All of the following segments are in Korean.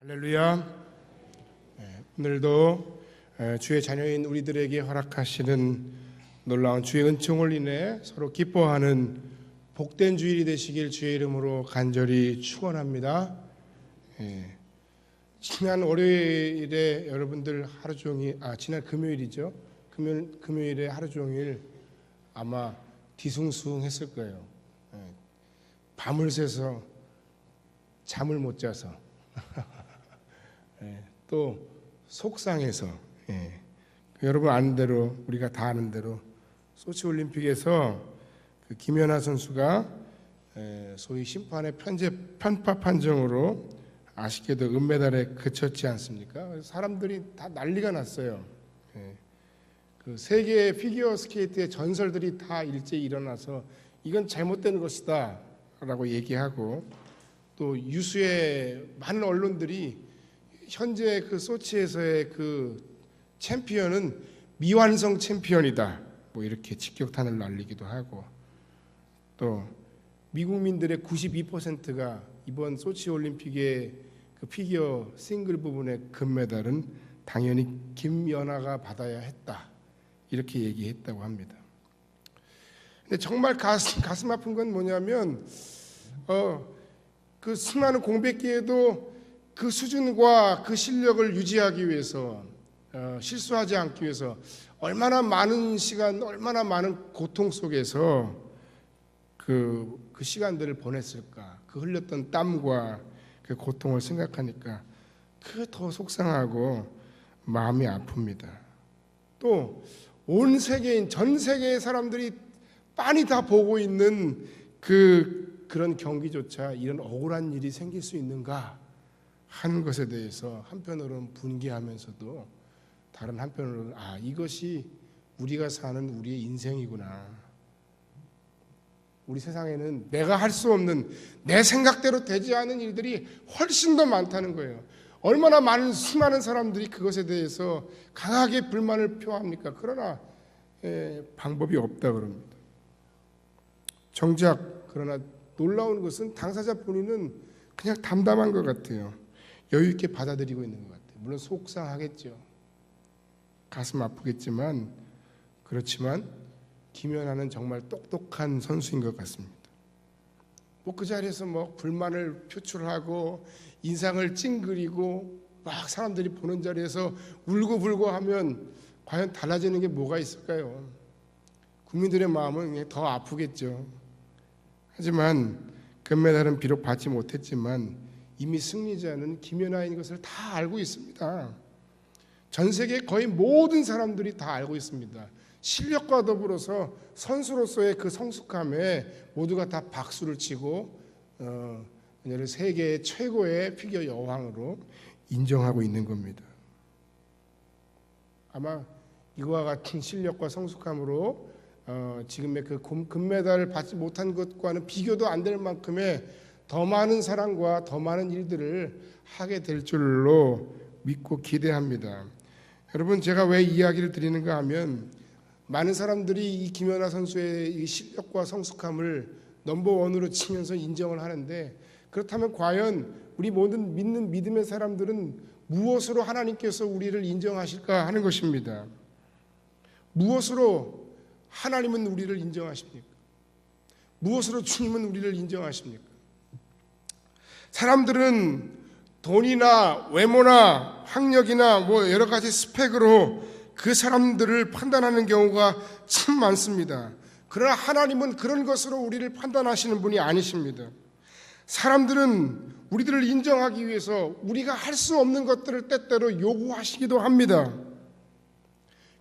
할렐루야. 오늘도 주의 자녀인 우리들에게 허락하시는 놀라운 주의 은총을 인해 서로 기뻐하는 복된 주일이 되시길 주의 이름으로 간절히 축원합니다. 지난 월요일에 여러분들 하루 종일 지난 금요일이죠. 금요일에 하루 종일 아마 뒤숭숭했을 거예요. 밤을 새서 잠을 못 자서 또 속상해서 여러분 아는 대로 우리가 다 아는 대로 소치 올림픽에서 그 김연아 선수가 소위 심판의 편파 판정으로 아쉽게도 은메달에 그쳤지 않습니까? 그래서 사람들이 다 난리가 났어요. 그 세계 피겨 스케이트의 전설들이 다 일제히 일어나서 이건 잘못된 것이다 라고 얘기하고, 또 유수의 많은 언론들이 현재 그 소치에서의 그 챔피언은 미완성 챔피언이다 뭐 이렇게 직격탄을 날리기도 하고, 또 미국민들의 92%가 이번 소치 올림픽의 그 피겨 싱글 부분의 금메달은 당연히 김연아가 받아야 했다 이렇게 얘기했다고 합니다. 근데 정말 가슴 아픈 건 뭐냐면 그 수많은 공백기에도 그 수준과 그 실력을 유지하기 위해서 실수하지 않기 위해서 얼마나 많은 시간, 얼마나 많은 고통 속에서 그 시간들을 보냈을까. 그 흘렸던 땀과 그 고통을 생각하니까 그게 더 속상하고 마음이 아픕니다. 또 온 세계인 전 세계의 사람들이 빤히 다 보고 있는 그런 경기조차 이런 억울한 일이 생길 수 있는가 하는 것에 대해서 한편으로는 분개하면서도 다른 한편으로는 이것이 우리가 사는 우리의 인생이구나. 우리 세상에는 내가 할 수 없는, 내 생각대로 되지 않은 일들이 훨씬 더 많다는 거예요. 얼마나 수많은 사람들이 그것에 대해서 강하게 불만을 표합니까? 그러나 방법이 없다 그럽니다. 정작 그러나 놀라운 것은 당사자 본인은 그냥 담담한 것 같아요. 여유 있게 받아들이고 있는 것 같아요. 물론 속상하겠죠. 가슴 아프겠지만, 그렇지만 김연아는 정말 똑똑한 선수인 것 같습니다. 뭐 그 자리에서 뭐 불만을 표출하고 인상을 찡그리고 막 사람들이 보는 자리에서 울고불고 하면 과연 달라지는 게 뭐가 있을까요? 국민들의 마음은 더 아프겠죠. 하지만 금메달은 비록 받지 못했지만 이미 승리자는 김연아인 것을 다 알고 있습니다. 전 세계 거의 모든 사람들이 다 알고 있습니다. 실력과 더불어서 선수로서의 그 성숙함에 모두가 다 박수를 치고 그녀를 세계 최고의 피겨 여왕으로 인정하고 있는 겁니다. 아마 이와 같은 실력과 성숙함으로 지금의 그 금메달을 받지 못한 것과는 비교도 안 될 만큼의 더 많은 사랑과 더 많은 일들을 하게 될 줄로 믿고 기대합니다. 여러분, 제가 왜 이야기를 드리는가 하면 많은 사람들이 이 김연아 선수의 이 실력과 성숙함을 넘버원으로 치면서 인정을 하는데, 그렇다면 과연 우리 모든 믿는 믿음의 사람들은 무엇으로 하나님께서 우리를 인정하실까 하는 것입니다. 무엇으로 하나님은 우리를 인정하십니까? 무엇으로 주님은 우리를 인정하십니까? 사람들은 돈이나 외모나 학력이나 뭐 여러 가지 스펙으로 그 사람들을 판단하는 경우가 참 많습니다. 그러나 하나님은 그런 것으로 우리를 판단하시는 분이 아니십니다. 사람들은 우리들을 인정하기 위해서 우리가 할 수 없는 것들을 때때로 요구하시기도 합니다.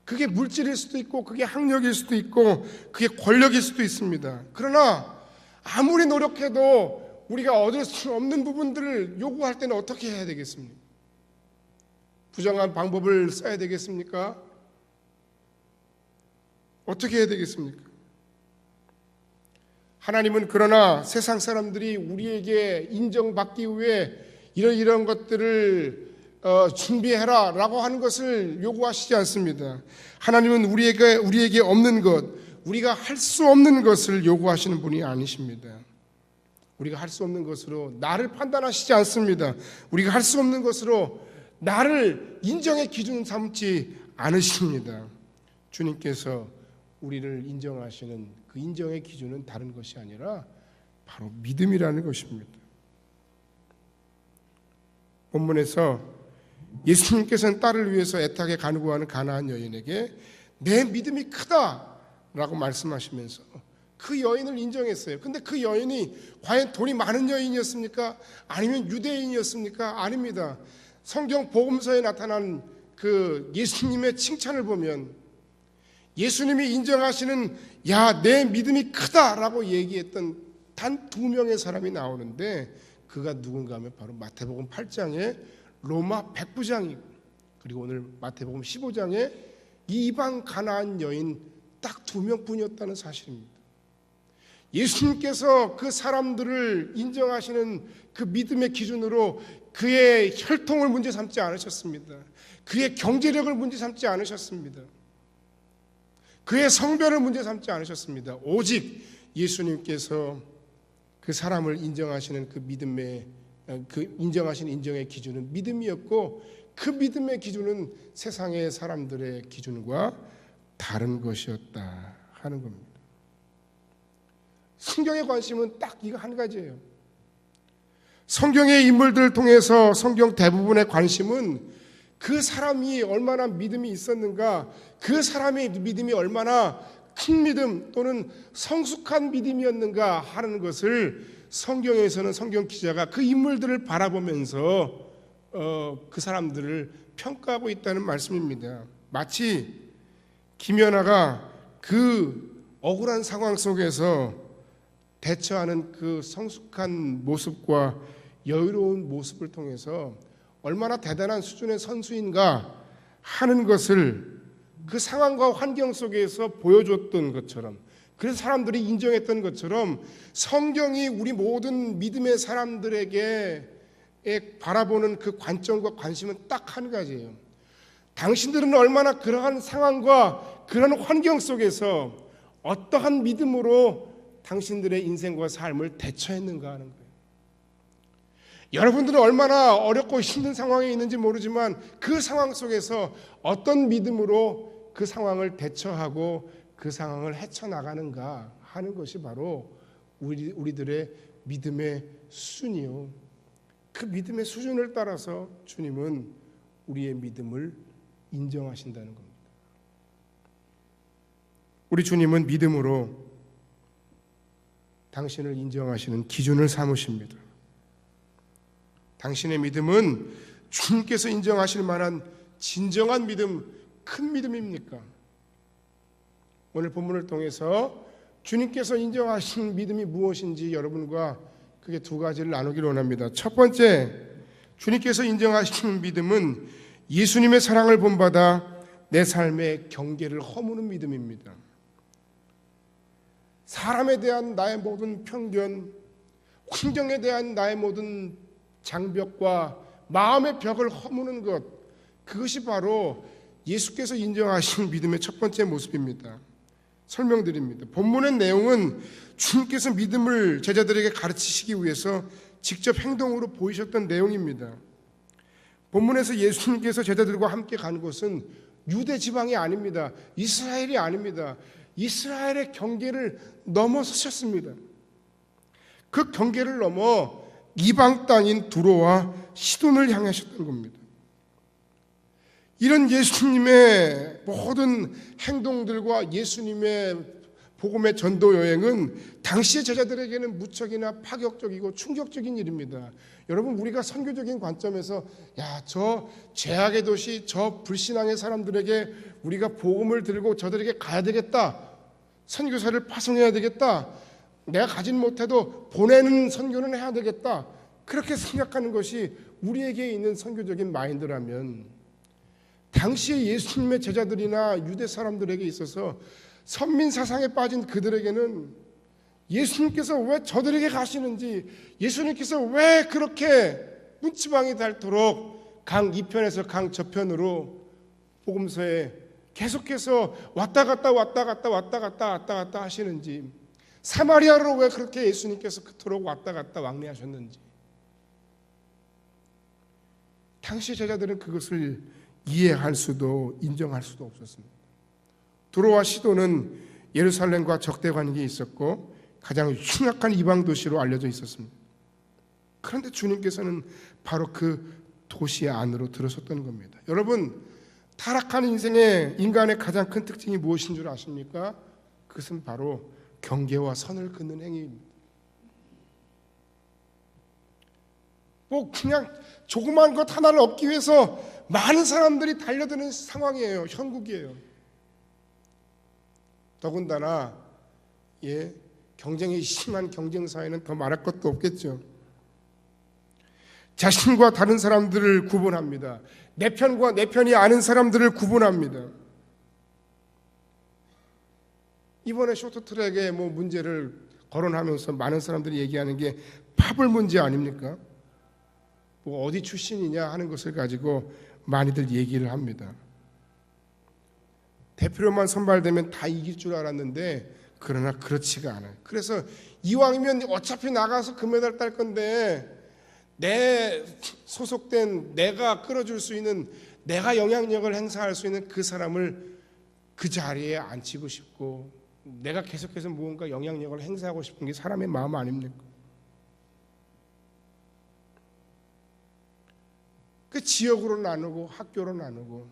그게 물질일 수도 있고, 그게 학력일 수도 있고, 그게 권력일 수도 있습니다. 그러나 아무리 노력해도 우리가 얻을 수 없는 부분들을 요구할 때는 어떻게 해야 되겠습니까? 부정한 방법을 써야 되겠습니까? 어떻게 해야 되겠습니까? 하나님은 그러나 세상 사람들이 우리에게 인정받기 위해 이런 것들을 준비해라 라고 하는 것을 요구하시지 않습니다. 하나님은 우리에게 없는 것, 우리가 할 수 없는 것을 요구하시는 분이 아니십니다. 우리가 할 수 없는 것으로 나를 판단하시지 않습니다. 우리가 할 수 없는 것으로 나를 인정의 기준 삼지 않으십니다. 주님께서 우리를 인정하시는 그 인정의 기준은 다른 것이 아니라 바로 믿음이라는 것입니다. 본문에서 예수님께서는 딸을 위해서 애타게 간구하는 가나안 여인에게 내 믿음이 크다라고 말씀하시면서 그 여인을 인정했어요. 근데 그 여인이 과연 돈이 많은 여인이었습니까? 아니면 유대인이었습니까? 아닙니다. 성경 복음서에 나타난 그 예수님의 칭찬을 보면 예수님이 인정하시는 야, 내 믿음이 크다라고 얘기했던 단 2명의 사람이 나오는데 그가 누군가 하면 바로 마태복음 8장에 로마 백부장이고 그리고 오늘 마태복음 15장에 이방 가나안 여인 딱 2명뿐이었다는 사실입니다. 예수님께서 그 사람들을 인정하시는 그 믿음의 기준으로 그의 혈통을 문제 삼지 않으셨습니다. 그의 경제력을 문제 삼지 않으셨습니다. 그의 성별을 문제 삼지 않으셨습니다. 오직 예수님께서 그 사람을 인정하시는 그 믿음의 그 인정하시는 인정의 기준은 믿음이었고 그 믿음의 기준은 세상의 사람들의 기준과 다른 것이었다 하는 겁니다. 성경의 관심은 딱 이거 한 가지예요. 성경의 인물들을 통해서 성경 대부분의 관심은 그 사람이 얼마나 믿음이 있었는가, 그 사람의 믿음이 얼마나 큰 믿음 또는 성숙한 믿음이었는가 하는 것을 성경에서는 성경 기자가 그 인물들을 바라보면서 그 사람들을 평가하고 있다는 말씀입니다. 마치 김연아가 그 억울한 상황 속에서 대처하는 그 성숙한 모습과 여유로운 모습을 통해서 얼마나 대단한 수준의 선수인가 하는 것을 그 상황과 환경 속에서 보여줬던 것처럼, 그래서 사람들이 인정했던 것처럼 성경이 우리 모든 믿음의 사람들에게 바라보는 그 관점과 관심은 딱 한 가지예요. 당신들은 얼마나 그러한 상황과 그런 환경 속에서 어떠한 믿음으로 당신들의 인생과 삶을 대처했는가 하는 거예요. 여러분들은 얼마나 어렵고 힘든 상황에 있는지 모르지만 그 상황 속에서 어떤 믿음으로 그 상황을 대처하고 그 상황을 헤쳐나가는가 하는 것이 바로 우리들의 믿음의 수준이요. 그 믿음의 수준을 따라서 주님은 우리의 믿음을 인정하신다는 겁니다. 우리 주님은 믿음으로 당신을 인정하시는 기준을 삼으십니다. 당신의 믿음은 주님께서 인정하실 만한 진정한 믿음, 큰 믿음입니까? 오늘 본문을 통해서 주님께서 인정하신 믿음이 무엇인지 여러분과 크게 2가지를 나누기를 원합니다. 첫 번째, 주님께서 인정하신 믿음은 예수님의 사랑을 본받아 내 삶의 경계를 허무는 믿음입니다. 사람에 대한 나의 모든 편견, 환경에 대한 나의 모든 장벽과 마음의 벽을 허무는 것, 그것이 바로 예수께서 인정하신 믿음의 첫 번째 모습입니다. 설명드립니다. 본문의 내용은 주님께서 믿음을 제자들에게 가르치시기 위해서 직접 행동으로 보이셨던 내용입니다. 본문에서 예수님께서 제자들과 함께 간 곳은 유대 지방이 아닙니다. 이스라엘이 아닙니다. 이스라엘의 경계를 넘어서셨습니다. 그 경계를 넘어 이방 땅인 두로와 시돈을 향하셨던 겁니다. 이런 예수님의 모든 행동들과 예수님의 복음의 전도 여행은 당시의 제자들에게는 무척이나 파격적이고 충격적인 일입니다. 여러분, 우리가 선교적인 관점에서 저 죄악의 도시, 저 불신앙의 사람들에게 우리가 복음을 들고 저들에게 가야 되겠다, 선교사를 파송해야 되겠다, 내가 가진 못해도 보내는 선교는 해야 되겠다, 그렇게 생각하는 것이 우리에게 있는 선교적인 마인드라면, 당시에 예수님의 제자들이나 유대 사람들에게 있어서 선민 사상에 빠진 그들에게는 예수님께서 왜 저들에게 가시는지, 예수님께서 왜 그렇게 문지방이 닳도록 강 이편에서 강 저편으로 복음서에 계속해서 왔다 갔다 하시는지, 사마리아로 왜 그렇게 예수님께서 그토록 왔다 갔다 왕래하셨는지. 당시 제자들은 그것을 이해할 수도 인정할 수도 없었습니다. 두로와 시도는 예루살렘과 적대 관계에 있었고 가장 흉악한 이방 도시로 알려져 있었습니다. 그런데 주님께서는 바로 그 도시 안으로 들어섰던 겁니다. 여러분, 타락한 인생의 인간의 가장 큰 특징이 무엇인 줄 아십니까? 그것은 바로 경계와 선을 긋는 행위입니다. 뭐 그냥 조그만 것 하나를 얻기 위해서 많은 사람들이 달려드는 상황이에요. 형국이에요. 더군다나 경쟁이 심한 경쟁 사회는 더 말할 것도 없겠죠. 자신과 다른 사람들을 구분합니다. 내 편과 내 편이 아닌 사람들을 구분합니다. 이번에 쇼트트랙에 문제를 거론하면서 많은 사람들이 얘기하는 게 파벌 문제 아닙니까? 어디 출신이냐 하는 것을 가지고 많이들 얘기를 합니다. 대표로만 선발되면 다 이길 줄 알았는데 그러나 그렇지가 않아요. 그래서 이왕이면 어차피 나가서 금메달 딸 건데 내 소속된 내가 끌어줄 수 있는, 내가 영향력을 행사할 수 있는 그 사람을 그 자리에 앉히고 싶고, 내가 계속해서 무언가 영향력을 행사하고 싶은 게 사람의 마음 아닙니까? 그 지역으로 나누고 학교로 나누고,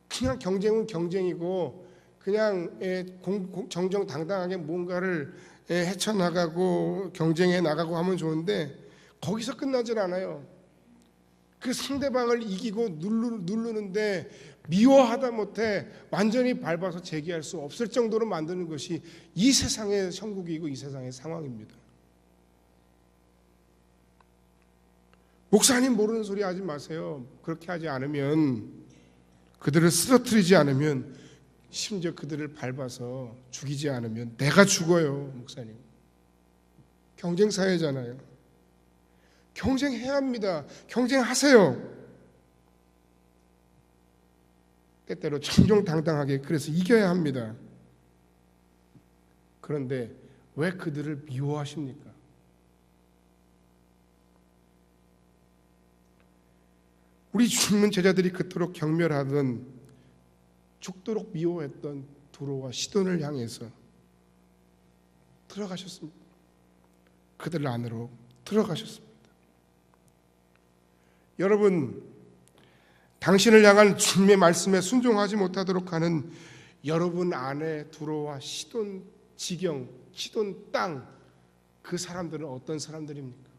그냥 경쟁은 경쟁이고 그냥 정정당당하게 뭔가를 헤쳐나가고 경쟁해 나가고 하면 좋은데 거기서 끝나질 않아요. 그 상대방을 이기고 누르는데 미워하다 못해 완전히 밟아서 제기할 수 없을 정도로 만드는 것이 이 세상의 형국이고 이 세상의 상황입니다. 목사님 모르는 소리 하지 마세요. 그렇게 하지 않으면, 그들을 쓰러뜨리지 않으면, 심지어 그들을 밟아서 죽이지 않으면 내가 죽어요. 목사님, 경쟁사회잖아요. 경쟁해야 합니다. 경쟁하세요. 때때로 정정당당하게 그래서 이겨야 합니다. 그런데 왜 그들을 미워하십니까? 우리 주님은 제자들이 그토록 경멸하던, 죽도록 미워했던 두로와 시돈을 향해서 들어가셨습니다. 그들 안으로 들어가셨습니다. 여러분, 당신을 향한 주님의 말씀에 순종하지 못하도록 하는 여러분 안에 두로와 시돈 지경, 시돈 땅, 그 사람들은 어떤 사람들입니까?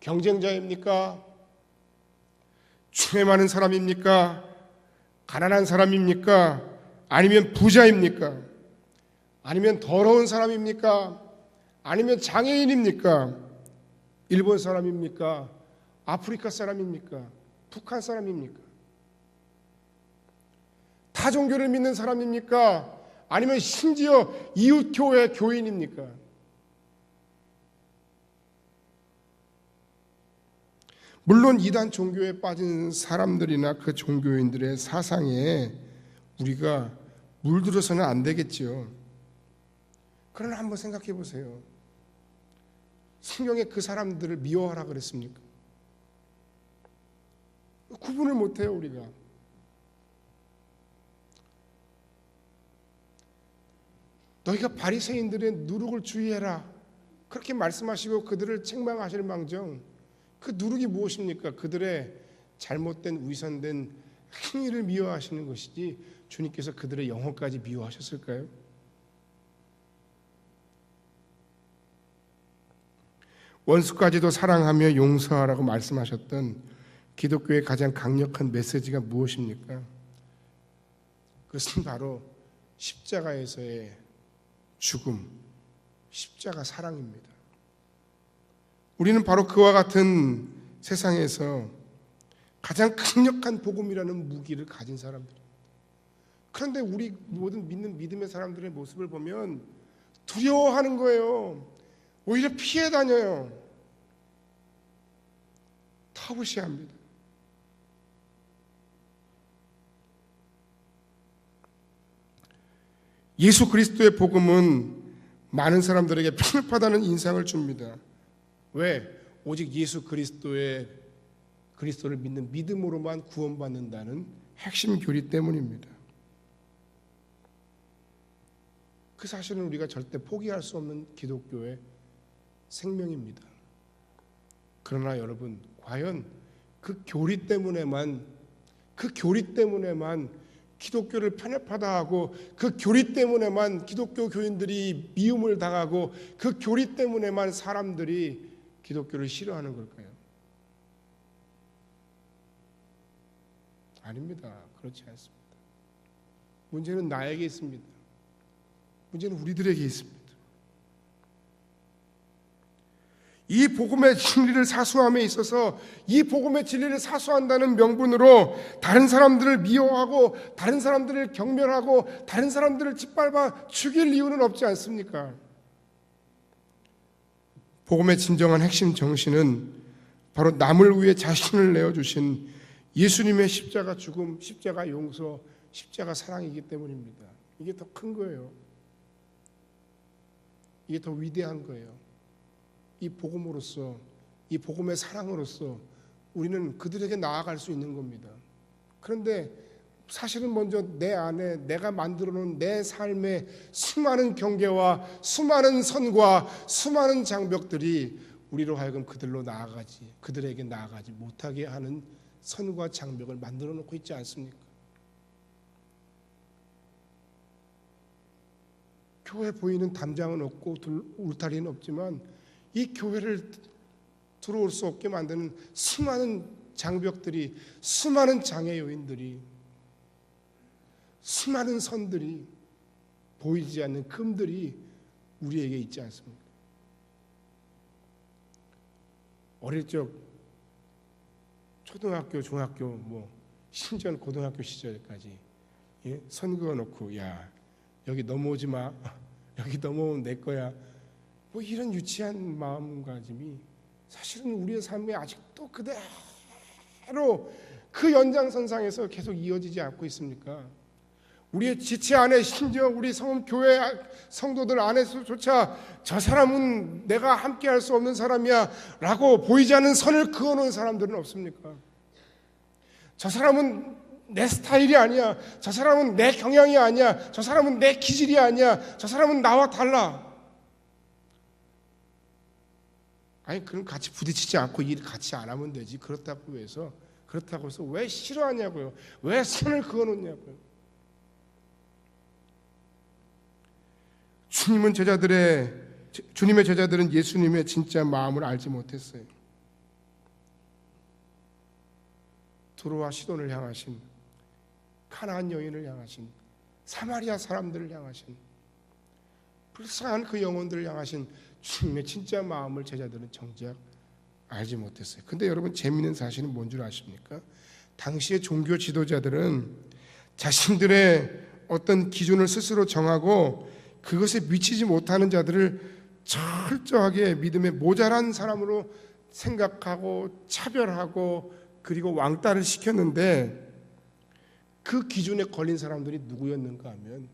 경쟁자입니까? 죄 많은 사람입니까? 가난한 사람입니까? 아니면 부자입니까? 아니면 더러운 사람입니까? 아니면 장애인입니까? 일본 사람입니까? 아프리카 사람입니까? 북한 사람입니까? 타 종교를 믿는 사람입니까? 아니면 심지어 이웃교회 교인입니까? 물론 이단 종교에 빠진 사람들이나 그 종교인들의 사상에 우리가 물들어서는 안 되겠지요. 그러나 한번 생각해 보세요. 성경에 그 사람들을 미워하라 그랬습니까? 구분을 못해요, 우리가. 너희가 바리새인들의 누룩을 주의해라, 그렇게 말씀하시고 그들을 책망하실 망정, 그 누룩이 무엇입니까? 그들의 잘못된 위선된 행위를 미워하시는 것이지 주님께서 그들의 영혼까지 미워하셨을까요? 원수까지도 사랑하며 용서하라고 말씀하셨던 기독교의 가장 강력한 메시지가 무엇입니까? 그것은 바로 십자가에서의 죽음, 십자가 사랑입니다. 우리는 바로 그와 같은 세상에서 가장 강력한 복음이라는 무기를 가진 사람들입니다. 그런데 우리 모든 믿음의 사람들의 모습을 보면 두려워하는 거예요. 오히려 피해 다녀요. 터부시합니다. 예수 그리스도의 복음은 많은 사람들에게 편협하다는 인상을 줍니다. 왜? 오직 예수 그리스도를 믿는 믿음으로만 구원받는다는 핵심 교리 때문입니다. 그 사실은 우리가 절대 포기할 수 없는 기독교의 생명입니다. 그러나 여러분, 과연 그 교리 때문에만 기독교를 편협하다 하고, 그 교리 때문에만 기독교 교인들이 미움을 당하고, 그 교리 때문에만 사람들이 기독교를 싫어하는 걸까요? 아닙니다. 그렇지 않습니다. 문제는 나에게 있습니다. 문제는 우리들에게 있습니다. 이 복음의 진리를 사수함에 있어서, 이 복음의 진리를 사수한다는 명분으로 다른 사람들을 미워하고, 다른 사람들을 경멸하고, 다른 사람들을 짓밟아 죽일 이유는 없지 않습니까? 복음의 진정한 핵심 정신은 바로 남을 위해 자신을 내어주신 예수님의 십자가 죽음, 십자가 용서, 십자가 사랑이기 때문입니다. 이게 더 큰 거예요. 이게 더 위대한 거예요. 이 복음으로써, 이 복음의 사랑으로써 우리는 그들에게 나아갈 수 있는 겁니다. 그런데 사실은 먼저 내 안에 내가 만들어 놓은 내 삶의 수많은 경계와 수많은 선과 수많은 장벽들이 우리로 하여금 그들에게 나아가지 못하게 하는 선과 장벽을 만들어 놓고 있지 않습니까? 교회 보이는 담장은 없고 울타리는 없지만, 이 교회를 들어올 수 없게 만드는 수많은 장벽들이, 수많은 장애 요인들이, 수많은 선들이, 보이지 않는 금들이 우리에게 있지 않습니까? 어릴 적 초등학교, 중학교, 심지어 고등학교 시절까지 선 그어놓고, 야, 여기 넘어오지 마, 여기 넘어오면 내 거야, 이런 유치한 마음가짐이 사실은 우리의 삶에 아직도 그대로 그 연장선상에서 계속 이어지지 않고 있습니까? 우리의 지체 안에, 심지어 우리 교회 성도들 안에서조차 저 사람은 내가 함께할 수 없는 사람이야 라고 보이지 않는 선을 그어놓은 사람들은 없습니까? 저 사람은 내 스타일이 아니야, 저 사람은 내 경향이 아니야, 저 사람은 내 기질이 아니야, 저 사람은 나와 달라. 아니, 그럼 같이 부딪히지 않고 일 같이 안 하면 되지. 그렇다고 해서 왜 싫어하냐고요? 왜 선을 그어놓냐고요? 주님의 제자들은 예수님의 진짜 마음을 알지 못했어요. 두로와 시돈을 향하신, 가나안 여인을 향하신, 사마리아 사람들을 향하신, 불쌍한 그 영혼들을 향하신 주님의 진짜 마음을 제자들은 정작 알지 못했어요. 근데 여러분, 재미있는 사실은 뭔 줄 아십니까? 당시의 종교 지도자들은 자신들의 어떤 기준을 스스로 정하고 그것에 미치지 못하는 자들을 철저하게 믿음에 모자란 사람으로 생각하고 차별하고 그리고 왕따를 시켰는데, 그 기준에 걸린 사람들이 누구였는가 하면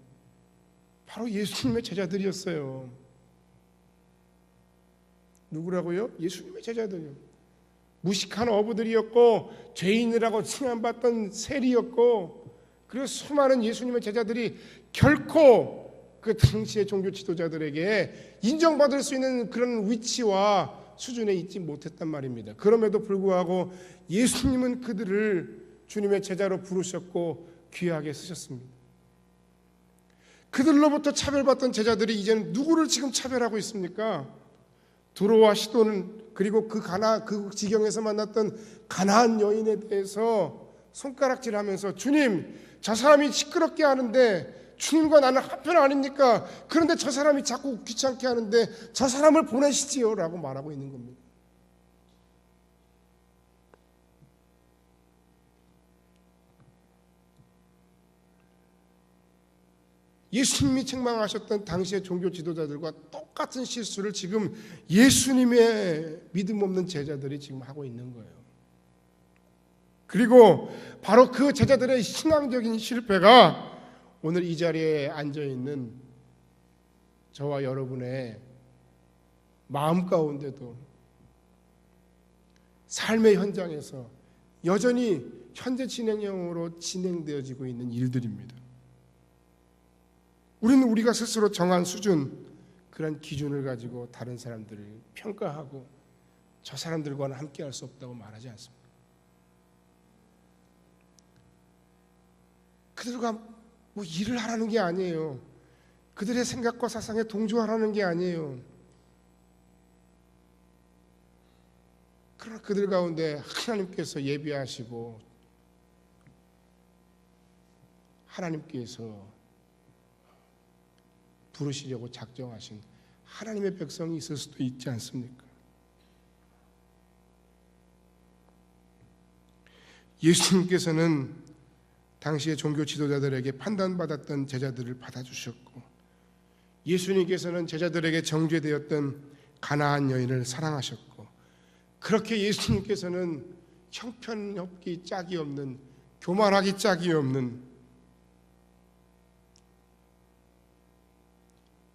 바로 예수님의 제자들이었어요. 누구라고요? 예수님의 제자들이요. 무식한 어부들이었고, 죄인이라고 칭함받던 세리였고, 그리고 수많은 예수님의 제자들이 결코 그 당시의 종교 지도자들에게 인정받을 수 있는 그런 위치와 수준에 있지 못했단 말입니다. 그럼에도 불구하고 예수님은 그들을 주님의 제자로 부르셨고 귀하게 쓰셨습니다. 그들로부터 차별받던 제자들이 이제는 누구를 지금 차별하고 있습니까? 두로와 시돈, 그리고 그 지경에서 만났던 가나안 여인에 대해서 손가락질하면서, 주님, 저 사람이 시끄럽게 하는데 주님과 나는 한편 아닙니까? 그런데 저 사람이 자꾸 귀찮게 하는데 저 사람을 보내시지요 라고 말하고 있는 겁니다. 예수님이 책망하셨던 당시의 종교 지도자들과 똑같은 실수를 지금 예수님의 믿음 없는 제자들이 지금 하고 있는 거예요. 그리고 바로 그 제자들의 신앙적인 실패가 오늘 이 자리에 앉아있는 저와 여러분의 마음 가운데도 삶의 현장에서 여전히 현재 진행형으로 진행되어지고 있는 일들입니다. 우리는 우리가 스스로 정한 수준, 그런 기준을 가지고 다른 사람들을 평가하고 저 사람들과는 함께할 수 없다고 말하지 않습니다. 그들과 뭐 일을 하라는 게 아니에요. 그들의 생각과 사상에 동조하라는 게 아니에요. 그러나 그들 가운데 하나님께서 예비하시고 하나님께서 부르시려고 작정하신 하나님의 백성이 있을 수도 있지 않습니까? 예수님께서는 당시의 종교 지도자들에게 판단받았던 제자들을 받아주셨고, 예수님께서는 제자들에게 정죄되었던 가나안 여인을 사랑하셨고, 그렇게 예수님께서는 형편없기 짝이 없는, 교만하기 짝이 없는,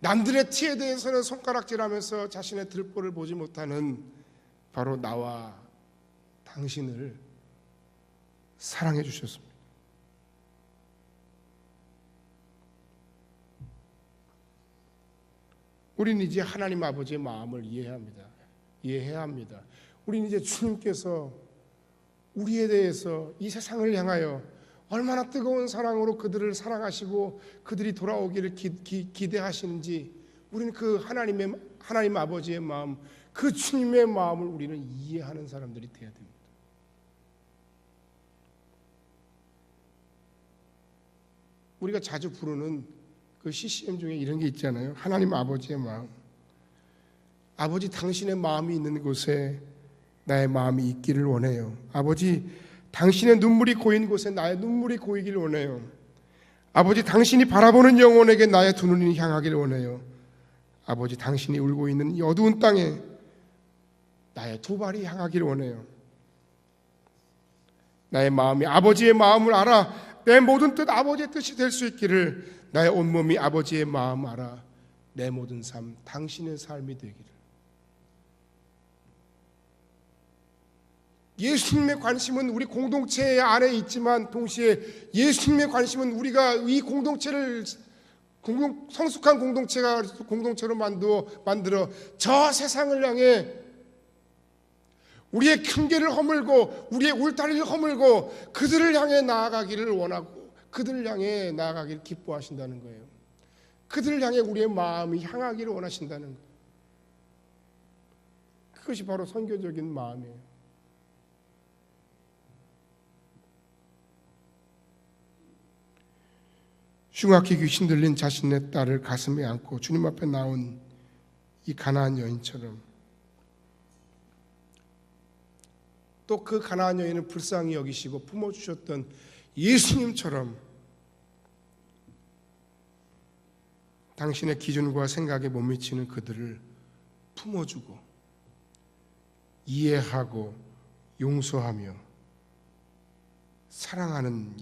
남들의 티에 대해서는 손가락질하면서 자신의 들보를 보지 못하는 바로 나와 당신을 사랑해 주셨습니다. 우리는 이제 하나님 아버지의 마음을 이해해야 합니다. 우리는 이제 주님께서 우리에 대해서 이 세상을 향하여 얼마나 뜨거운 사랑으로 그들을 사랑하시고 그들이 돌아오기를 기대하시는지, 우리는 그 하나님 아버지의 마음, 그 주님의 마음을 우리는 이해하는 사람들이 되어야 됩니다. 우리가 자주 부르는 그 CCM 중에 이런 게 있잖아요. 하나님 아버지의 마음. 아버지, 당신의 마음이 있는 곳에 나의 마음이 있기를 원해요. 아버지, 당신의 눈물이 고인 곳에 나의 눈물이 고이기를 원해요. 아버지, 당신이 바라보는 영혼에게 나의 두 눈이 향하기를 원해요. 아버지, 당신이 울고 있는 이 어두운 땅에 나의 두 발이 향하기를 원해요. 나의 마음이 아버지의 마음을 알아 내 모든 뜻 아버지의 뜻이 될 수 있기를, 나의 온몸이 아버지의 마음 알아 내 모든 삶 당신의 삶이 되기를. 예수님의 관심은 우리 공동체 안에 있지만 동시에 예수님의 관심은 우리가 이 공동체를 성숙한 공동체로 만들어 저 세상을 향해 우리의 경계를 허물고 우리의 울타리를 허물고 그들을 향해 나아가기를 원하고 그들을 향해 나아가기를 기뻐하신다는 거예요. 그들을 향해 우리의 마음이 향하기를 원하신다는 거예요. 그것이 바로 선교적인 마음이에요. 흉악히 귀신 들린 자신의 딸을 가슴에 안고 주님 앞에 나온 이 가나안 여인처럼, 또 그 가나안 여인을 불쌍히 여기시고 품어주셨던 예수님처럼 당신의 기준과 생각에 못 미치는 그들을 품어주고 이해하고 용서하며 사랑하는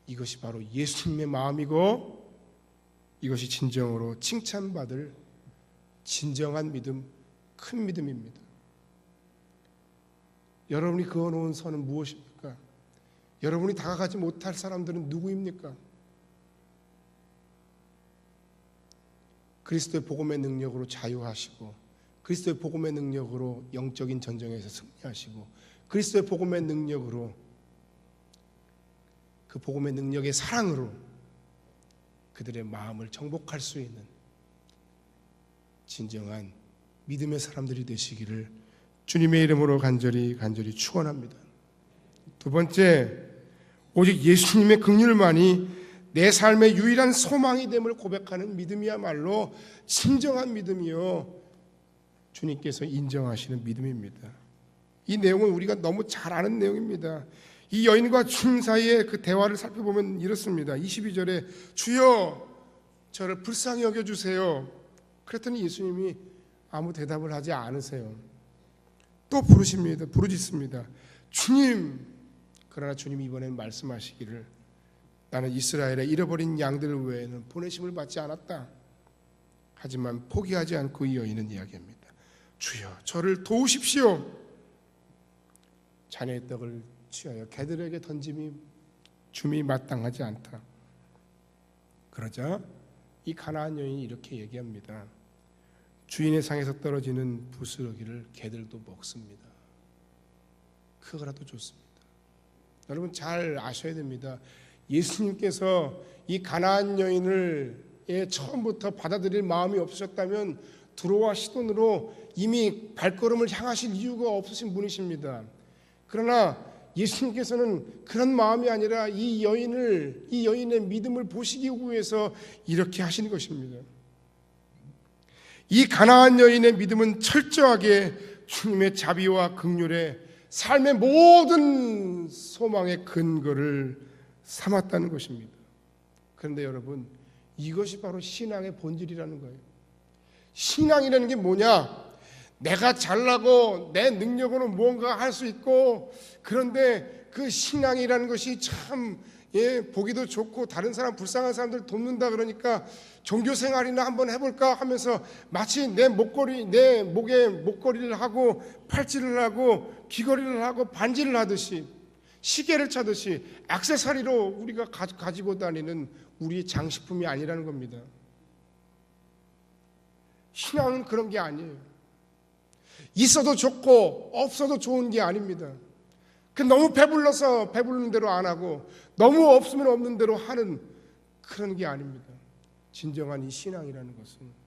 이것이 바로 예수님의 마음이고, 이것이 진정으로 칭찬받을 진정한 믿음, 큰 믿음입니다. 여러분이 그어놓은 선은 무엇입니까? 여러분이 다가가지 못할 사람들은 누구입니까? 그리스도의 복음의 능력으로 자유하시고, 그리스도의 복음의 능력으로 영적인 전쟁에서 승리하시고, 그리스도의 복음의 능력으로, 그 복음의 능력의 사랑으로 그들의 마음을 정복할 수 있는 진정한 믿음의 사람들이 되시기를 주님의 이름으로 간절히 축원합니다. 두 번째, 오직 예수님의 긍휼만이 내 삶의 유일한 소망이 됨을 고백하는 믿음이야말로 진정한 믿음이요 주님께서 인정하시는 믿음입니다. 이 내용은 우리가 너무 잘 아는 내용입니다. 이 여인과 주님 사이의 그 대화를 살펴보면 이렇습니다. 22절에 주여 저를 불쌍히 여겨주세요. 그랬더니 예수님이 아무 대답을 하지 않으세요. 또 부르짖습니다. 주님. 그러나 주님이 이번엔 말씀하시기를 나는 이스라엘의 잃어버린 양들 외에는 보내심을 받지 않았다. 하지만 포기하지 않고 이 여인은 이야기합니다. 주여, 저를 도우십시오. 자네의 떡을 취하여 개들에게 던짐이 줌이 마땅하지 않다. 그러자 이 가나안 여인이 이렇게 얘기합니다. 주인의 상에서 떨어지는 부스러기를 개들도 먹습니다. 그거라도 좋습니다. 여러분 잘 아셔야 됩니다. 예수님께서 이 가나안 여인을 처음부터 받아들일 마음이 없으셨다면 두로와 시돈으로 이미 발걸음을 향하실 이유가 없으신 분이십니다. 그러나 예수님께서는 그런 마음이 아니라 이 여인의 믿음을 보시기 위해서 이렇게 하시는 것입니다. 이 가나안 여인의 믿음은 철저하게 주님의 자비와 긍휼에 삶의 모든 소망의 근거를 삼았다는 것입니다. 그런데 여러분, 이것이 바로 신앙의 본질이라는 거예요. 신앙이라는 게 뭐냐? 내가 잘나고 내 능력으로 무언가 할 수 있고, 그런데 그 신앙이라는 것이 참 보기도 좋고 다른 사람, 불쌍한 사람들 돕는다 그러니까 종교 생활이나 한번 해볼까 하면서 마치 내 목에 목걸이를 하고 팔찌를 하고 귀걸이를 하고 반지를 하듯이 시계를 차듯이 액세서리로 우리가 가지고 다니는 우리의 장식품이 아니라는 겁니다. 신앙은 그런 게 아니에요. 있어도 좋고 없어도 좋은 게 아닙니다. 너무 배불러서 배부른 대로 안 하고 너무 없으면 없는 대로 하는 그런 게 아닙니다. 진정한 이 신앙이라는 것은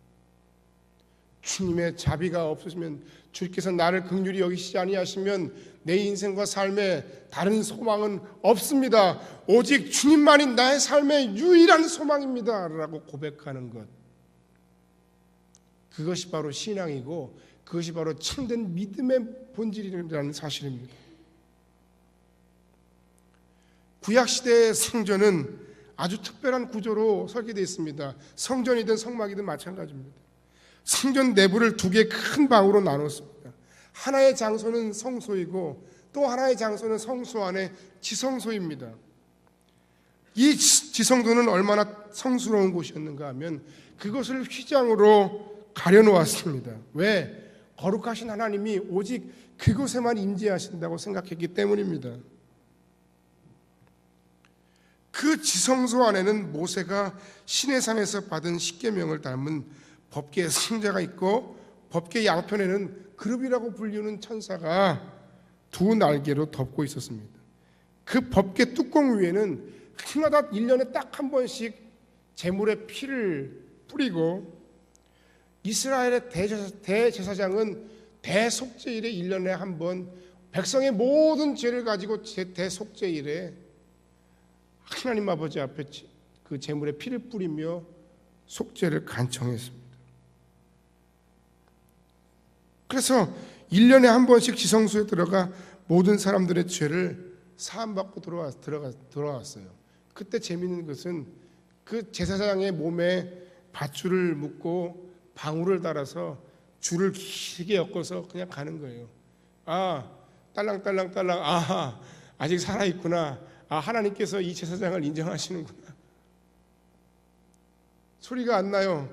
주님의 자비가 없으시면, 주께서 나를 긍휼히 여기시지 아니하시면 내 인생과 삶에 다른 소망은 없습니다. 오직 주님만이 나의 삶의 유일한 소망입니다 라고 고백하는 것, 그것이 바로 신앙이고 그것이 바로 참된 믿음의 본질이라는 사실입니다. 구약시대의 성전은 아주 특별한 구조로 설계되어 있습니다. 성전이든 성막이든 마찬가지입니다. 성전 내부를 두 개의 큰 방으로 나눴습니다. 하나의 장소는 성소이고 또 하나의 장소는 성소 안의 지성소입니다. 이 지성소는 얼마나 성스러운 곳이었는가 하면 그것을 휘장으로 가려놓았습니다. 왜? 거룩하신 하나님이 오직 그곳에만 임재하신다고 생각했기 때문입니다. 그 지성소 안에는 모세가 시내산에서 받은 십계명을 담은 법궤 상자가 있고, 법궤 양편에는 그룹이라고 불리는 천사가 두 날개로 덮고 있었습니다. 그 법궤 뚜껑 위에는 해마다 1년에 딱 한 번씩 제물의 피를 뿌리고, 이스라엘의 대제사장은 대속죄일에 1년에 한 번 백성의 모든 죄를 가지고 대속죄일에 하나님 아버지 앞에 그 제물의 피를 뿌리며 속죄를 간청했습니다. 그래서 1년에 한 번씩 지성소에 들어가 모든 사람들의 죄를 사함받고 돌아왔어요. 그때 재미있는 것은 그 제사장의 몸에 밧줄을 묶고 방울을 달아서 줄을 길게 엮어서 그냥 가는 거예요. 딸랑딸랑, 아직 살아있구나. 하나님께서 이 제사장을 인정하시는구나. 소리가 안 나요.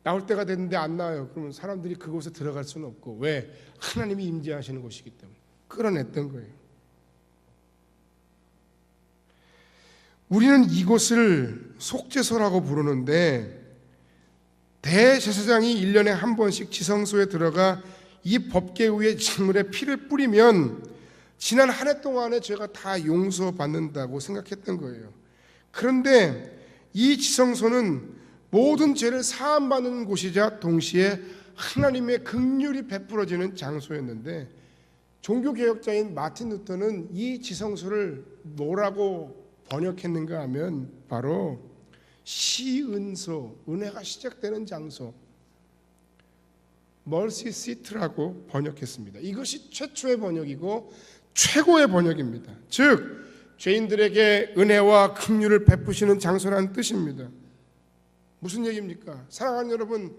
나올 때가 됐는데 안 나와요. 그러면 사람들이 그곳에 들어갈 수는 없고, 왜? 하나님이 임재하시는 곳이기 때문에 끌어냈던 거예요. 우리는 이곳을 속죄소라고 부르는데, 대제사장이 1년에 한 번씩 지성소에 들어가 이 법궤 위에 제물의 피를 뿌리면 지난 한 해 동안의 죄가 다 용서받는다고 생각했던 거예요. 그런데 이 지성소는 모든 죄를 사함받는 곳이자 동시에 하나님의 긍휼이 베풀어지는 장소였는데, 종교개혁자인 마틴 루터는 이 지성소를 뭐라고 번역했는가 하면 바로 시은소, 은혜가 시작되는 장소, 멀시 시트라고 번역했습니다. 이것이 최초의 번역이고 최고의 번역입니다. 즉 죄인들에게 은혜와 긍휼을 베푸시는 장소라는 뜻입니다. 무슨 얘기입니까? 사랑하는 여러분,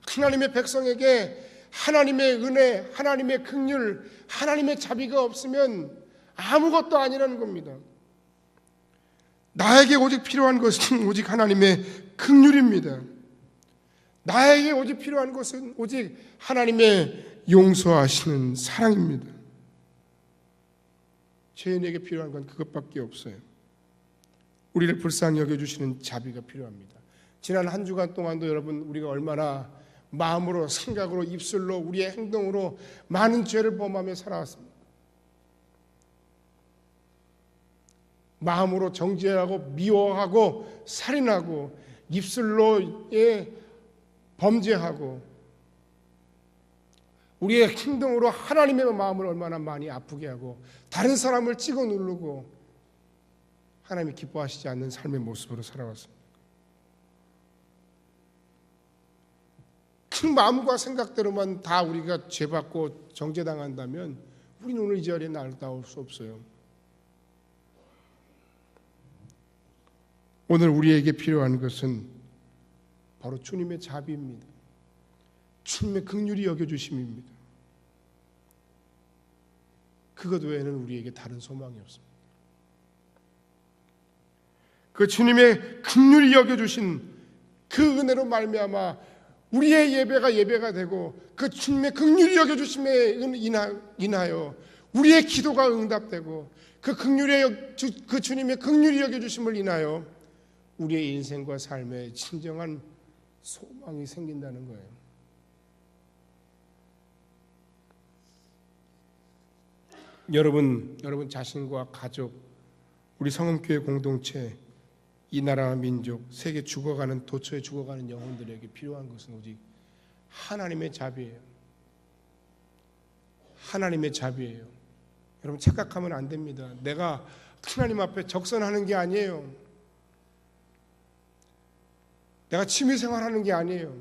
하나님의 백성에게 하나님의 은혜, 하나님의 긍휼, 하나님의 자비가 없으면 아무것도 아니라는 겁니다. 나에게 오직 필요한 것은 오직 하나님의 긍휼입니다. 나에게 오직 필요한 것은 오직 하나님의 용서하시는 사랑입니다. 죄인에게 필요한 건 그것밖에 없어요. 우리를 불쌍히 여겨주시는 자비가 필요합니다. 지난 한 주간 동안도 여러분 우리가 얼마나 마음으로, 생각으로, 입술로, 우리의 행동으로 많은 죄를 범하며 살아왔습니다. 마음으로 정죄하고 미워하고 살인하고 입술로의 범죄하고 우리의 행동으로 하나님의 마음을 얼마나 많이 아프게 하고 다른 사람을 찍어 누르고 하나님이 기뻐하시지 않는 삶의 모습으로 살아왔습니다. 그 마음과 생각대로만 다 우리가 죄받고 정죄당한다면 우리는 오늘 이 자리에 나올 수 없어요. 오늘 우리에게 필요한 것은 바로 주님의 자비입니다. 주님의 긍휼히 여겨주심입니다. 그것 외에는 우리에게 다른 소망이 없습니다. 그 주님의 긍휼히 여겨주신 그 은혜로 말미암아 우리의 예배가 되고 그 주님의 긍휼히 여겨주심에 인하여 우리의 기도가 응답되고 그 주님의 긍휼히 여겨주심을 인하여 우리의 인생과 삶에 진정한 소망이 생긴다는 거예요. 여러분 자신과 가족, 우리 성음교회 공동체, 이 나라와 민족, 세계 죽어가는 도처에 죽어가는 영혼들에게 필요한 것은 오직 하나님의 자비예요. 하나님의 자비예요. 여러분 착각하면 안 됩니다. 내가 하나님 앞에 적선하는 게 아니에요. 내가 취미생활하는 게 아니에요.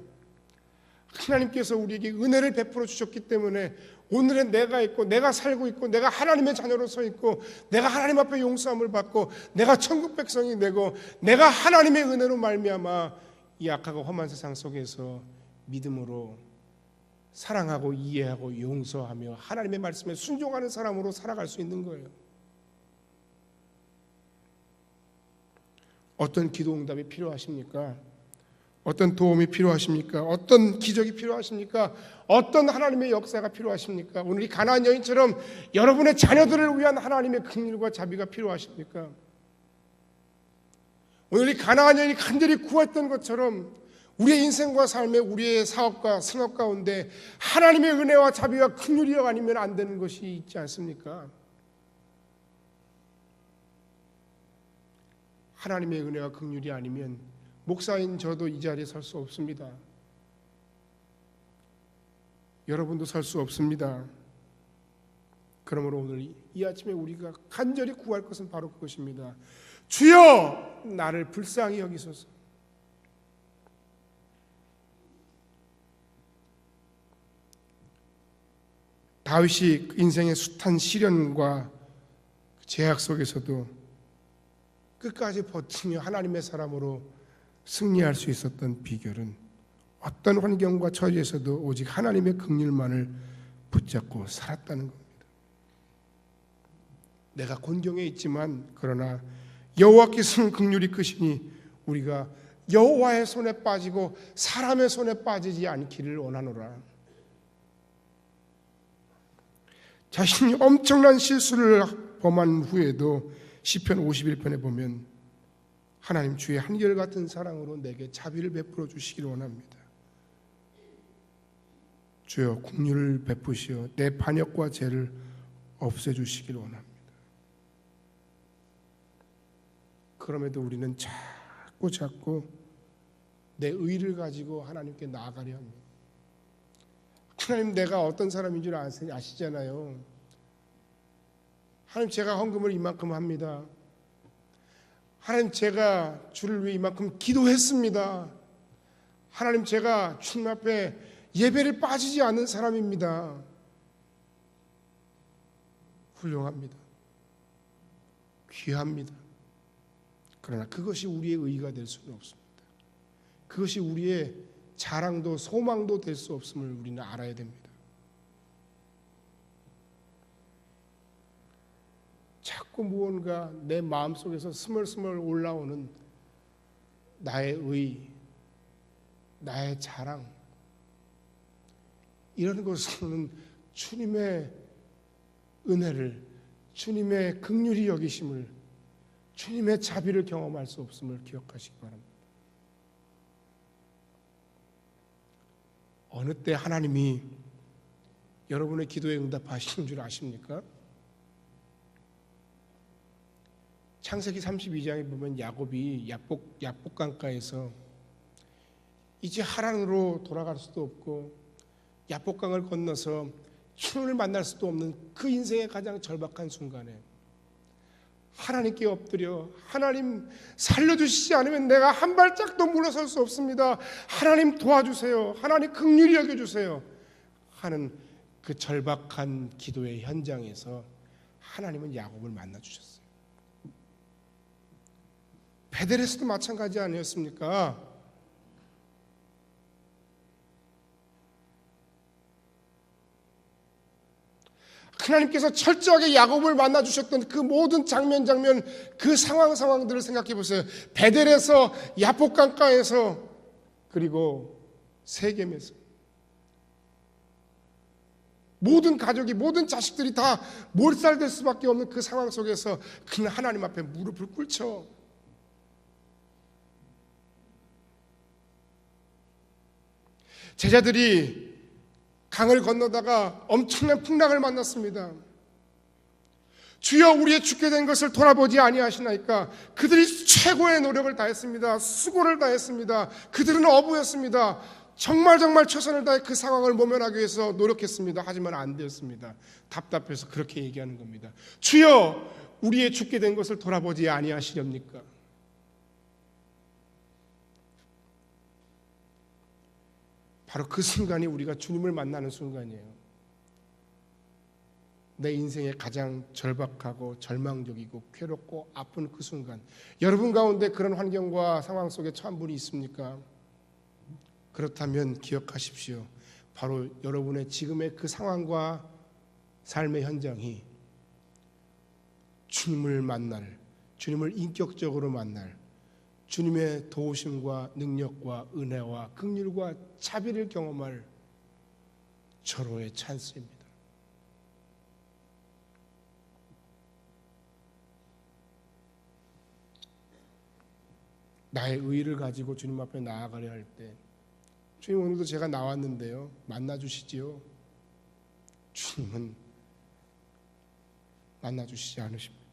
하나님께서 우리에게 은혜를 베풀어 주셨기 때문에 오늘은 내가 있고 내가 살고 있고 내가 하나님의 자녀로 서 있고 내가 하나님 앞에 용서함을 받고 내가 천국 백성이 되고 내가 하나님의 은혜로 말미암아 이 악하고 험한 세상 속에서 믿음으로 사랑하고 이해하고 용서하며 하나님의 말씀에 순종하는 사람으로 살아갈 수 있는 거예요. 어떤 기도 응답이 필요하십니까? 어떤 도움이 필요하십니까? 어떤 기적이 필요하십니까? 어떤 하나님의 역사가 필요하십니까? 오늘 이 가나안 여인처럼 여러분의 자녀들을 위한 하나님의 긍휼과 자비가 필요하십니까? 오늘 이 가나안 여인이 간절히 구했던 것처럼 우리의 인생과 삶에 우리의 사업과 생업 가운데 하나님의 은혜와 자비와 긍휼이 아니면 안 되는 것이 있지 않습니까? 하나님의 은혜와 긍휼이 아니면 목사인 저도 이 자리에 설 수 없습니다. 여러분도 설 수 없습니다. 그러므로 오늘 이 아침에 우리가 간절히 구할 것은 바로 그것입니다. 주여 나를 불쌍히 여기소서. 다윗이 인생의 숱한 시련과 제약 속에서도 끝까지 버티며 하나님의 사람으로 승리할 수 있었던 비결은 어떤 환경과 처지에서도 오직 하나님의 긍휼만을 붙잡고 살았다는 겁니다. 내가 곤경에 있지만 그러나 여호와께서는 긍휼이 크시니 우리가 여호와의 손에 빠지고 사람의 손에 빠지지 않기를 원하노라. 자신이 엄청난 실수를 범한 후에도 시편 51편에 보면 하나님 주의 한결같은 사랑으로 내게 자비를 베풀어 주시기를 원합니다. 주여 긍휼을 베푸시어 내 반역과 죄를 없애주시기를 원합니다. 그럼에도 우리는 자꾸 내 의를 가지고 하나님께 나아가려 합니다. 하나님 내가 어떤 사람인 줄 아시잖아요. 하나님 제가 헌금을 이만큼 합니다. 하나님 제가 주를 위해 이만큼 기도했습니다. 하나님 제가 주님 앞에 예배를 빠지지 않는 사람입니다. 훌륭합니다. 귀합니다. 그러나 그것이 우리의 의의가 될 수는 없습니다. 그것이 우리의 자랑도 소망도 될 수 없음을 우리는 알아야 됩니다. 자꾸 자꾸 무언가 내 마음속에서 스멀스멀 올라오는 나의 의, 나의 자랑, 이런 것으로는 주님의 은혜를, 주님의 긍휼히 여기심을, 주님의 자비를 경험할 수 없음을 기억하시기 바랍니다. 어느 때 하나님이 여러분의 기도에 응답하시는 줄 아십니까? 창세기 32장에 보면 야곱이 야복강가에서 이제 하란으로 돌아갈 수도 없고 야복강을 건너서 주님을 만날 수도 없는 그 인생의 가장 절박한 순간에 하나님께 엎드려 하나님 살려주시지 않으면 내가 한 발짝도 물러설 수 없습니다. 하나님 도와주세요. 하나님 긍휼히 여겨주세요. 하는 그 절박한 기도의 현장에서 하나님은 야곱을 만나주셨어요. 베델에서도 마찬가지 아니었습니까? 하나님께서 철저하게 야곱을 만나주셨던 그 모든 장면 그 상황들을 생각해 보세요. 베델에서, 야복강가에서, 그리고 세겜에서 모든 가족이, 모든 자식들이 다 몰살될 수밖에 없는 그 상황 속에서 그는 하나님 앞에 무릎을 꿇죠. 제자들이 강을 건너다가 엄청난 풍랑을 만났습니다. 주여 우리의 죽게 된 것을 돌아보지 아니하시나이까. 그들이 최고의 노력을 다했습니다. 수고를 다했습니다. 그들은 어부였습니다. 정말 최선을 다해 그 상황을 모면하기 위해서 노력했습니다. 하지만 안 되었습니다. 답답해서 그렇게 얘기하는 겁니다. 주여 우리의 죽게 된 것을 돌아보지 아니하시렵니까? 바로 그 순간이 우리가 주님을 만나는 순간이에요. 내 인생의 가장 절박하고 절망적이고 괴롭고 아픈 그 순간, 여러분 가운데 그런 환경과 상황 속에 처한 분이 있습니까? 그렇다면 기억하십시오. 바로 여러분의 지금의 그 상황과 삶의 현장이 주님을 만날, 주님을 인격적으로 만날, 주님의 도우심과 능력과 은혜와 긍휼과 자비를 경험할 절호의 찬스입니다. 나의 의의를 가지고 주님 앞에 나아가려 할 때, 주님 오늘도 제가 나왔는데요, 만나주시지요? 주님은 만나주시지 않으십니다.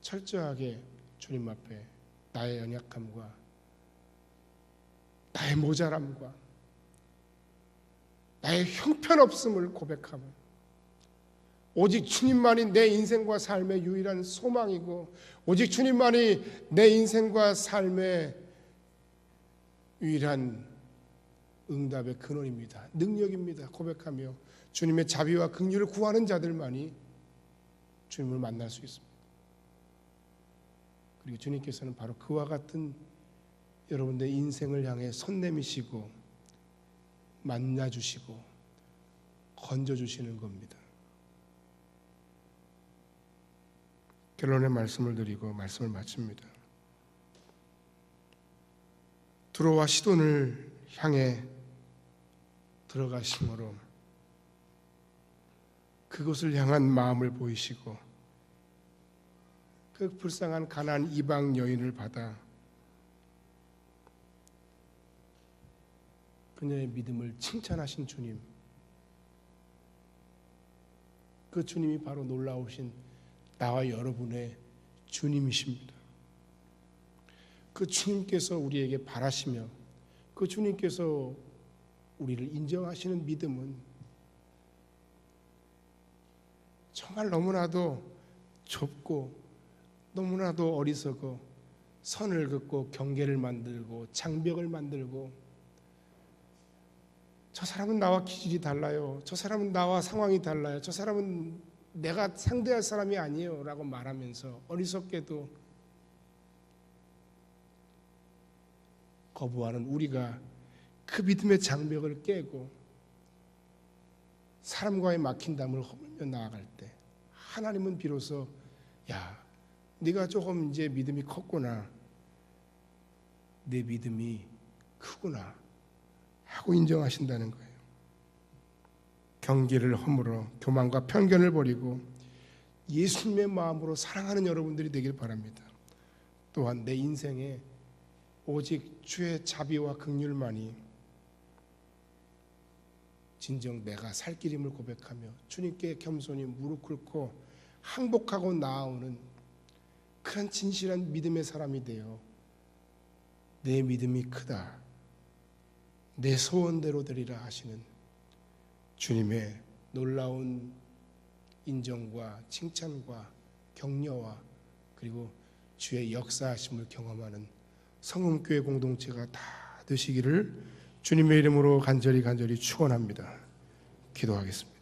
철저하게 주님 앞에 나의 연약함과 나의 모자람과 나의 형편없음을 고백하며 오직 주님만이 내 인생과 삶의 유일한 소망이고 오직 주님만이 내 인생과 삶의 유일한 응답의 근원입니다. 능력입니다. 고백하며 주님의 자비와 긍휼을 구하는 자들만이 주님을 만날 수 있습니다. 그리고 주님께서는 바로 그와 같은 여러분들의 인생을 향해 손 내미시고 만나주시고 건져주시는 겁니다. 결론의 말씀을 드리고 말씀을 마칩니다. 두로와 시돈을 향해 들어가심으로 그곳을 향한 마음을 보이시고 그 불쌍한 가나안 이방 여인을 받아 그녀의 믿음을 칭찬하신 주님, 그 주님이 바로 놀라우신 나와 여러분의 주님이십니다. 그 주님께서 우리에게 바라시며 그 주님께서 우리를 인정하시는 믿음은 정말 너무나도 좁고 너무나도 어리석어 선을 긋고 경계를 만들고 장벽을 만들고 저 사람은 나와 기질이 달라요. 저 사람은 나와 상황이 달라요. 저 사람은 내가 상대할 사람이 아니에요 라고 말하면서 어리석게도 거부하는 우리가 그 믿음의 장벽을 깨고 사람과의 막힌 담을 허물며 나아갈 때 하나님은 비로소 야, 네가 조금 이제 믿음이 컸구나, 내 믿음이 크구나 하고 인정하신다는 거예요. 경계를 허물어 교만과 편견을 버리고 예수님의 마음으로 사랑하는 여러분들이 되길 바랍니다. 또한 내 인생에 오직 주의 자비와 긍휼만이 진정 내가 살 길임을 고백하며 주님께 겸손히 무릎 꿇고 항복하고 나아오는 그런 진실한 믿음의 사람이 되어 내 믿음이 크다, 내 소원대로 되리라 하시는 주님의 놀라운 인정과 칭찬과 격려와 그리고 주의 역사하심을 경험하는 성금교회 공동체가 다 되시기를 주님의 이름으로 간절히 축원합니다. 기도하겠습니다.